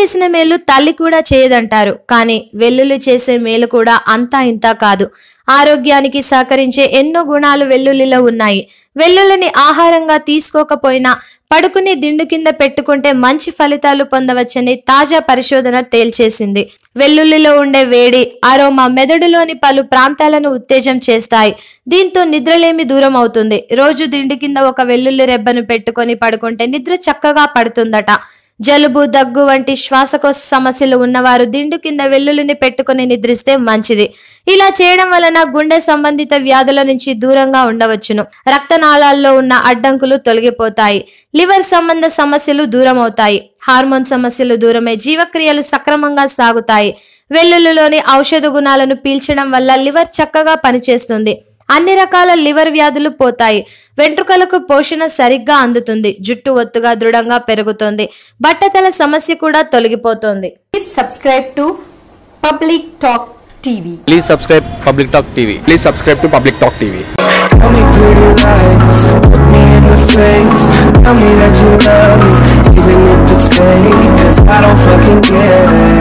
చేసిన మేలు తల్లి కూడా చేయదంటారు. కానీ వెల్లుల్లి చేసే మేలు కూడా అంతా ఇంతా కాదు. ఆరోగ్యానికి సహకరించే ఎన్నో గుణాలు వెల్లుల్లిలో ఉన్నాయి. వెల్లుల్లిని ఆహారంగా తీసుకోకపోయినా పడుకుని దిండు కింద పెట్టుకుంటే మంచి ఫలితాలు పొందవచ్చని తాజా పరిశోధన తేల్చేసింది. వెల్లుల్లిలో ఉండే వేడి, అరోమా మెదడులోని పలు ప్రాంతాలను ఉత్తేజం చేస్తాయి. దీంతో నిద్రలేమి దూరం అవుతుంది. రోజు దిండు కింద ఒక వెల్లుల్లి రెబ్బను పెట్టుకొని పడుకుంటే నిద్ర చక్కగా పడుతుందట. జలుబు, దగ్గు వంటి శ్వాసకోశ సమస్యలు ఉన్నవారు దిండు కింద వెల్లుల్లిని పెట్టుకుని నిద్రిస్తే మంచిది. ఇలా చేయడం వలన గుండె సంబంధిత వ్యాధుల నుంచి దూరంగా ఉండవచ్చును. రక్తనాళాల్లో ఉన్న అడ్డంకులు తొలగిపోతాయి. లివర్ సంబంధ సమస్యలు దూరం అవుతాయి. హార్మోన్ సమస్యలు దూరమై జీవక్రియలు సక్రమంగా సాగుతాయి. వెల్లుల్లిలోని ఔషధ గుణాలను పీల్చడం వల్ల లివర్ చక్కగా పనిచేస్తుంది. అన్ని రకాల లివర్ వ్యాధులు పోతాయి. వెంట్రుకలకు పోషణ సరిగ్గా అందుతుంది. జుట్టు ఒత్తుగా దృఢంగా పెరుగుతుంది. బట్టతల సమస్య కూడా తొలగిపోతుంది. Please subscribe to Public Talk TV. Please subscribe Public Talk TV. Please subscribe to Public Talk TV. Tell me pretty lies, look me in the face. Tell me that you love me, even if it's fake, 'cause I don't fucking care.